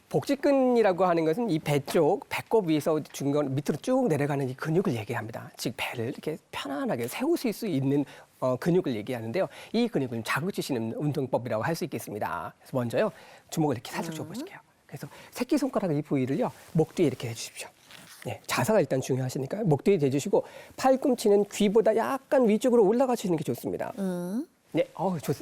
복직근이라고 하는 것은 이 배 쪽, 배꼽 위에서 중간 밑으로 쭉 내려가는 이 근육을 얘기합니다. 즉 배를 이렇게 편안하게 세우실 수 있는 근육을 얘기하는데요. 이 근육을 자극주시는 운동법이라고 할 수 있겠습니다. 그래서 먼저요, 주먹을 이렇게 살짝 줘보실게요. 그래서 새끼손가락 이 부위를요, 목 뒤에 이렇게 해주십시오. 네, 자세가 일단 중요하시니까 목 뒤에 대주시고 팔꿈치는 귀보다 약간 위쪽으로 올라가시는 게 좋습니다. 네,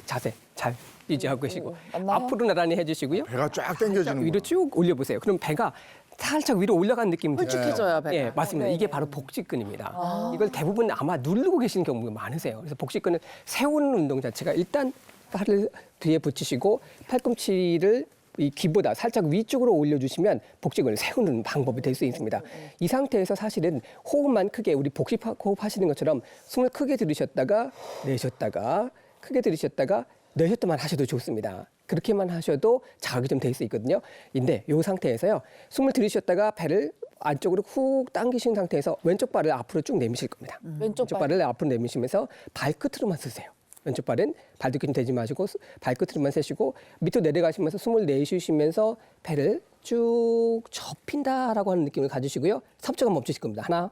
자세 잘 유지하고 계시고 앞으로 나란히 해주시고요. 배가 쫙 당겨지는 위로 쭉 올려보세요. 그럼 배가 살짝 위로 올라간 느낌이 들어요. 홀쭉해져요, 배가. 예, 맞습니다. 네, 이게 네. 바로 복직근입니다. 이걸 대부분 아마 누르고 계시는 경우가 많으세요. 그래서 복직근은 세우는 운동 자체가 일단 팔을 뒤에 붙이시고 팔꿈치를 이 귀보다 살짝 위쪽으로 올려주시면 복직근을 세우는 방법이 될 수 있습니다. 이 상태에서 사실은 호흡만 크게 우리 복식 호흡 하시는 것처럼 숨을 크게 들이셨다가 내쉬었다가 크게 들이셨다가 내쉬었다만 하셔도 좋습니다. 그렇게만 하셔도 자극이 좀 될 수 있거든요. 근데 이 상태에서요, 숨을 들이쉬었다가 배를 안쪽으로 훅 당기신 상태에서 왼쪽 발을 앞으로 쭉 내미실 겁니다. 왼쪽 발. 발을 앞으로 내미시면서 발끝으로만 쓰세요. 왼쪽 발은 발뒤꿈치 대지 마시고 발끝으로만 세시고 밑으로 내려가시면서 숨을 내쉬시면서 배를 쭉 접힌다라고 하는 느낌을 가지시고요. 3초간 멈추실 겁니다. 하나,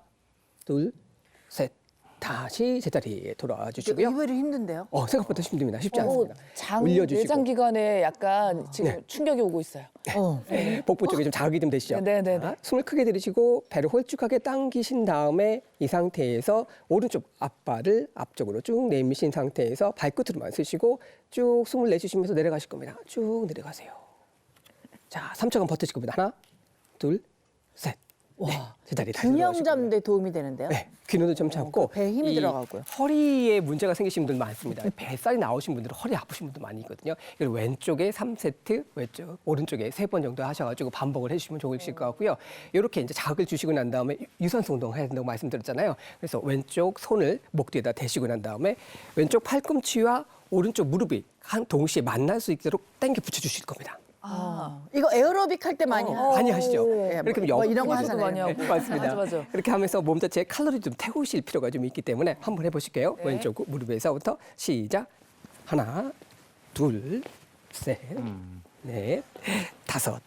둘, 셋. 다시 제자리에 돌아와 주시고요. 의외로 힘든데요? 생각보다 힘듭니다. 쉽지 않습니다. 내장 기관에 약간 지금 네. 충격이 오고 있어요. 복부 쪽에 좀 자극이 좀 되시죠? 네네네. 자, 숨을 크게 들이쉬고 배를 홀쭉하게 당기신 다음에 이 상태에서 오른쪽 앞발을 앞쪽으로 쭉 내미신 상태에서 발끝으로만 쓰시고 쭉 숨을 내쉬시면서 내려가실 겁니다. 쭉 내려가세요. 자, 3초간 버티실 겁니다. 하나, 둘, 셋. 네, 제자리 다시 균형 돌아오실 겁니다. 잡는 데 도움이 되는데요? 네, 균형도 좀 잡고 배에 힘이 이 들어가고요. 허리에 문제가 생기신 분들 많습니다. 뱃살이 나오신 분들은 허리 아프신 분들 많이 있거든요. 이걸 왼쪽에 3세트, 왼쪽 오른쪽에 3번 정도 하셔가지고 반복을 해주시면 좋으실 것 같고요. 이렇게 이제 자극을 주시고 난 다음에 유산소 운동 해야 된다고 말씀드렸잖아요. 그래서 왼쪽 손을 목 뒤에다 대시고 난 다음에 왼쪽 팔꿈치와 오른쪽 무릎이 동시에 만날 수 있도록 당겨 붙여주실 겁니다. 이거 에어로빅 할 때 많이 많이 하시죠. 예, 이렇게 뭐 하면 이런 거 옆구리도 하잖아요. 많이 하고. 맞습니다. 맞아. 이렇게 하면서 몸 자체에 칼로리 좀 태우실 필요가 좀 있기 때문에 한번 해보실게요. 왼쪽 무릎에서부터 시작. 하나, 둘, 셋, 넷, 다섯.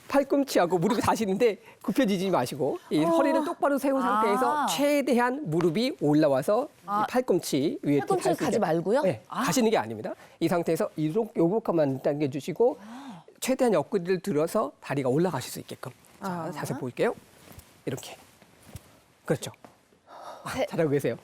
팔꿈치하고 무릎이 다시는데 굽혀지지 마시고 이 허리를 똑바로 세운 상태에서 최대한 무릎이 올라와서 이 팔꿈치 위에 이렇게 팔꿈치를 닿을 가지 때- 말고요? 네, 가시는 게 아닙니다. 이 상태에서 요것만 당겨주시고 최대한 옆구리를 들어서 다리가 올라가실 수 있게끔. 자, 자세 보일게요. 이렇게. 그렇죠. 잘하고 계세요.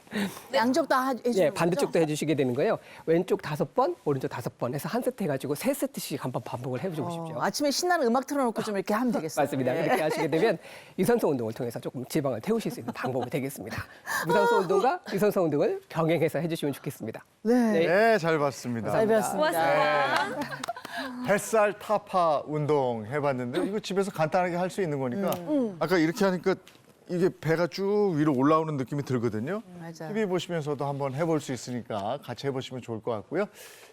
양쪽 다 해주는 네, 거죠? 반대쪽도 해주시게 되는 거예요. 왼쪽 5번, 오른쪽 5번 해서 한 세트 해가지고 3세트씩 한번 반복을 해보고 싶죠. 아침에 신나는 음악 틀어놓고 좀 이렇게 하면 되겠어요. 맞습니다. 네. 이렇게 하시게 되면 유산소 운동을 통해서 조금 지방을 태우실 수 있는 방법이 되겠습니다. 무산소 운동과 유산소 운동을 병행해서 해주시면 좋겠습니다. 네, 잘 봤습니다. 잘 배웠습니다. 뱃살 타파 운동 해봤는데 이거 집에서 간단하게 할 수 있는 거니까 아까 이렇게 하니까 이게 배가 쭉 위로 올라오는 느낌이 들거든요. 맞아요. TV 보시면서도 한번 해볼 수 있으니까 같이 해보시면 좋을 것 같고요.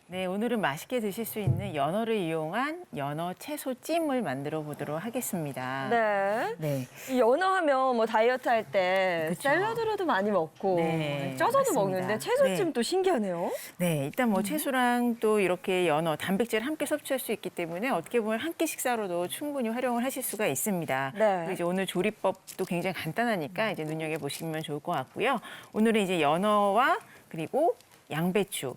네, 오늘은 맛있게 드실 수 있는 연어를 이용한 연어 채소찜을 만들어 보도록 하겠습니다. 네. 네. 이 연어 하면 뭐 다이어트 할 때 그쵸. 샐러드로도 많이 먹고 네, 쪄서도 맞습니다. 먹는데 채소찜 네. 또 신기하네요. 네, 일단 뭐 채소랑 또 이렇게 연어, 단백질을 함께 섭취할 수 있기 때문에 어떻게 보면 한 끼 식사로도 충분히 활용을 하실 수가 있습니다. 네. 그리고 이제 오늘 조리법도 굉장히 간단하니까 이제 눈여겨보시면 좋을 것 같고요. 오늘은 이제 연어와 그리고 양배추,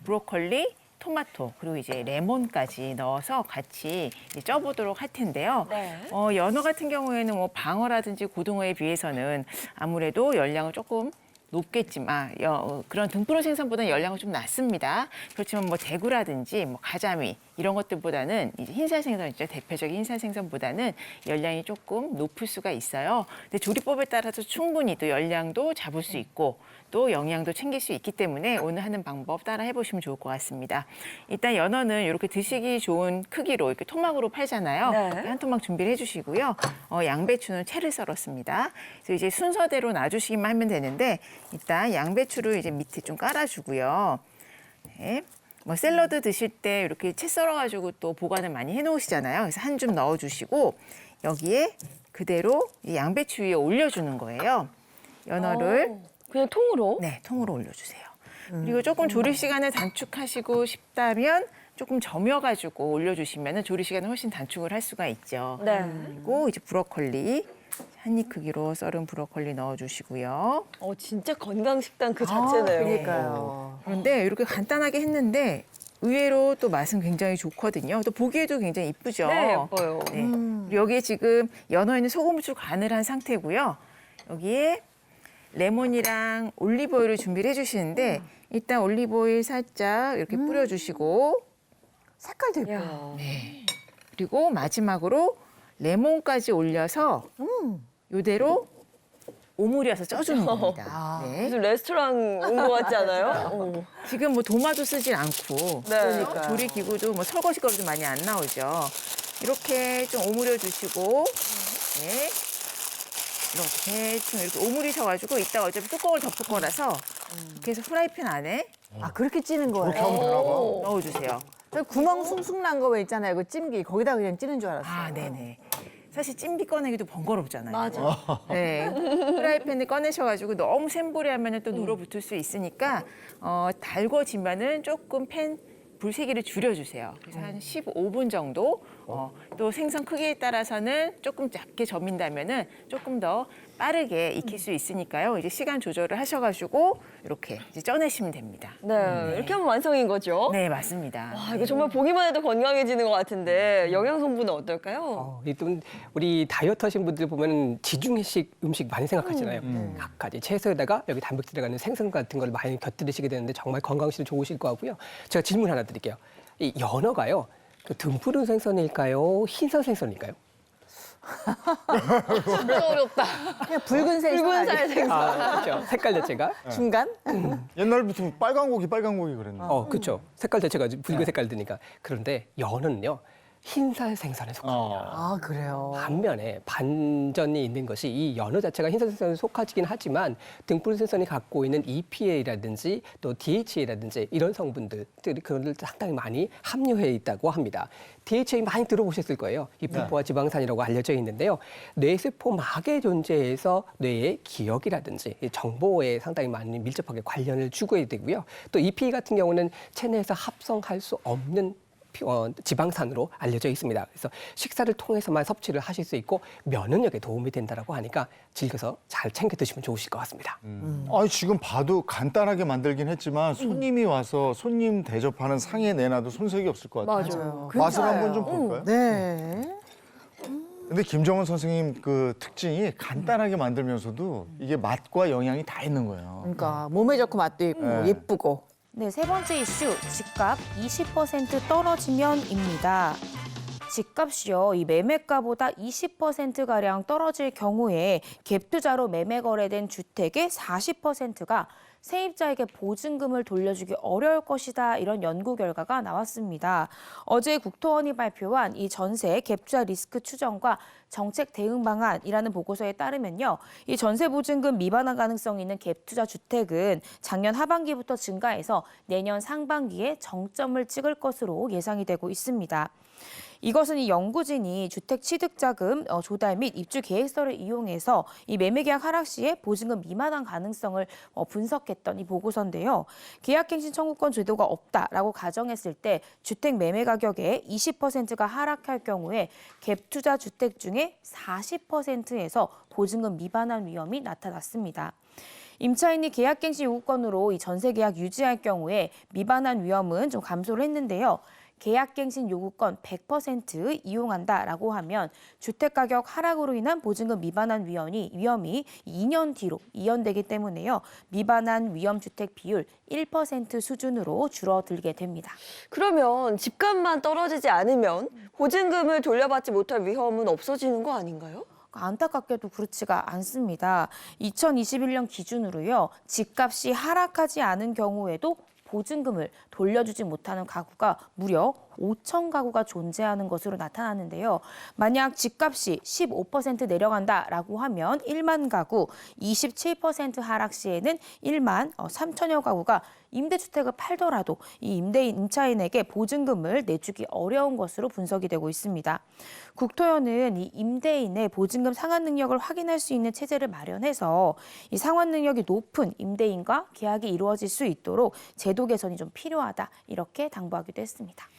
브로콜리, 토마토 그리고 이제 레몬까지 넣어서 같이 이제 쪄보도록 할 텐데요. 네. 연어 같은 경우에는 뭐 방어라든지 고등어에 비해서는 아무래도 열량은 조금 높겠지만 그런 등푸른 생선보다는 열량은 좀 낮습니다. 그렇지만 뭐 대구라든지 뭐 가자미 이런 것들보다는 이제 흰살 생선 있죠. 대표적인 흰살 생선보다는 열량이 조금 높을 수가 있어요. 근데 조리법에 따라서 충분히 또 열량도 잡을 수 있고 또 영양도 챙길 수 있기 때문에 오늘 하는 방법 따라 해보시면 좋을 것 같습니다. 일단 연어는 이렇게 드시기 좋은 크기로 이렇게 토막으로 팔잖아요. 네. 한 토막 준비를 해주시고요. 양배추는 채를 썰었습니다. 그래서 이제 순서대로 놔주시기만 하면 되는데 일단 양배추를 이제 밑에 좀 깔아주고요. 네. 뭐 샐러드 드실 때 이렇게 채 썰어가지고 또 보관을 많이 해놓으시잖아요. 그래서 한 줌 넣어주시고 여기에 그대로 이 양배추 위에 올려주는 거예요. 연어를 그냥 통으로? 네 통으로 올려주세요. 그리고 조금 조리 시간을 단축하시고 싶다면 조금 저며가지고 올려주시면 조리 시간을 훨씬 단축을 할 수가 있죠. 네. 그리고 이제 브로콜리 한 입 크기로 썰은 브로콜리 넣어주시고요. 진짜 건강 식단 그 자체네요. 그러니까요. 그런데 이렇게 간단하게 했는데 의외로 또 맛은 굉장히 좋거든요. 또 보기에도 굉장히 이쁘죠. 네, 예뻐요. 네. 그리고 여기에 지금 연어에 있는 소금, 후추 간을 한 상태고요. 여기에 레몬이랑 올리브오일을 준비를 해주시는데 일단 올리브오일 살짝 이렇게 뿌려주시고 색깔도 예뻐요. 그리고 마지막으로 레몬까지 올려서 이대로 오므려서 쪄주는 겁니다. 네. 무슨 레스토랑 온 것 같지 않아요? 지금 뭐 도마도 쓰질 않고 그러니까요. 조리 기구도 뭐 설거지 거리도 많이 안 나오죠. 이렇게 좀 오므려 주시고 네. 이렇게 좀 이렇게 오므리셔가지고 이따가 어차피 뚜껑을 덮을 거라서 이렇게 해서 프라이팬 안에 아, 그렇게 찌는 거예요? 그렇게 하면 되나 봐. 넣어주세요. 저 구멍 숭숭 난 거 왜 있잖아요. 그 찜기. 거기다 그냥 찌는 줄 알았어요. 아, 네네. 사실 찜비 꺼내기도 번거롭잖아요. 맞아. 네. 프라이팬을 꺼내셔가지고 너무 센 불에 하면 또 눌어붙을 수 있으니까 달궈지면은 조금 팬 불 세기를 줄여주세요. 그래서 한 15분 정도. 또 생선 크기에 따라서는 조금 작게 저민다면은 조금 더 빠르게 익힐 수 있으니까요. 이제 시간 조절을 하셔가지고 이렇게 이제 쪄내시면 됩니다. 네, 이렇게 하면 완성인 거죠? 네, 맞습니다. 와, 이거 정말 보기만 해도 건강해지는 것 같은데 영양 성분은 어떨까요? 또 우리 다이어트 하신 분들 보면 지중해식 음식 많이 생각하시잖아요. 각가지 채소에다가 여기 단백질 들어가는 생선 같은 걸 많이 곁들이시게 되는데 정말 건강식도 좋으실 것 같고요. 제가 질문 하나 드릴게요. 이 연어가요. 그 등푸른 생선일까요? 흰살 생선일까요? 진짜 어렵다. 그냥 붉은색 붉은 살 생선. 그렇죠. 색깔 자체가. 중간? 옛날부터 빨간 고기 그랬는데. 그렇죠. 색깔 자체가 붉은 색깔 드니까. 그런데 연어는요. 흰살 생선에 속합니다. 아, 그래요. 반면에 반전이 있는 것이 이 연어 자체가 흰살 생선에 속하긴 하지만 등푸른 생선이 갖고 있는 EPA라든지 또 DHA라든지 이런 성분들이 그걸 상당히 많이 함유해 있다고 합니다. DHA 많이 들어보셨을 거예요. 이 불포화 지방산이라고 알려져 있는데요. 뇌세포막의 존재에서 뇌의 기억이라든지 이 정보에 상당히 많이 밀접하게 관련을 주고 되고요. 또 EPA 같은 경우는 체내에서 합성할 수 없는 지방산으로 알려져 있습니다. 그래서 식사를 통해서만 섭취를 하실 수 있고 면역력에 도움이 된다고 하니까 즐겨서 잘 챙겨 드시면 좋으실 것 같습니다. 아니, 지금 봐도 간단하게 만들긴 했지만 손님이 와서 손님 대접하는 상에 내놔도 손색이 없을 것 같아요. 맞아요. 맛을 한번 좀 볼까요? 네. 근데 김정은 선생님 그 특징이 간단하게 만들면서도 이게 맛과 영양이 다 있는 거예요. 그러니까 몸에 좋고 맛도 있고 네. 예쁘고. 네, 세 번째 이슈, 집값 20% 떨어지면입니다. 집값이요, 이 매매가보다 20%가량 떨어질 경우에 갭 투자로 매매 거래된 주택의 40%가 세입자에게 보증금을 돌려주기 어려울 것이다. 이런 연구 결과가 나왔습니다. 어제 국토원이 발표한 이 전세 갭투자 리스크 추정과 정책 대응 방안이라는 보고서에 따르면요. 이 전세 보증금 미반환 가능성이 있는 갭투자 주택은 작년 하반기부터 증가해서 내년 상반기에 정점을 찍을 것으로 예상이 되고 있습니다. 이것은 이 연구진이 주택 취득자금 조달 및 입주 계획서를 이용해서 이 매매계약 하락 시에 보증금 미만한 가능성을 분석했던 이 보고서인데요. 계약갱신 청구권 제도가 없다라고 가정했을 때 주택 매매 가격의 20%가 하락할 경우에 갭투자 주택 중에 40%에서 보증금 미반환 위험이 나타났습니다. 임차인이 계약갱신 요구권으로 이 전세 계약 유지할 경우에 미반환 위험은 좀 감소를 했는데요. 계약갱신 요구권 100% 이용한다라고 하면 주택가격 하락으로 인한 보증금 미반환 위험이 2년 뒤로 이연되기 때문에요. 미반환 위험 주택 비율 1% 수준으로 줄어들게 됩니다. 그러면 집값만 떨어지지 않으면 보증금을 돌려받지 못할 위험은 없어지는 거 아닌가요? 안타깝게도 그렇지가 않습니다. 2021년 기준으로요. 집값이 하락하지 않은 경우에도 보증금을 돌려주지 못하는 가구가 무려 5천 가구가 존재하는 것으로 나타났는데요. 만약 집값이 15% 내려간다라고 하면 1만 가구, 27% 하락 시에는 1만 3천여 가구가 임대주택을 팔더라도 이 임차인에게 보증금을 내주기 어려운 것으로 분석이 되고 있습니다. 국토연은 이 임대인의 보증금 상환 능력을 확인할 수 있는 체제를 마련해서 이 상환 능력이 높은 임대인과 계약이 이루어질 수 있도록 제도 개선이 좀 필요하다 이렇게 당부하기도 했습니다.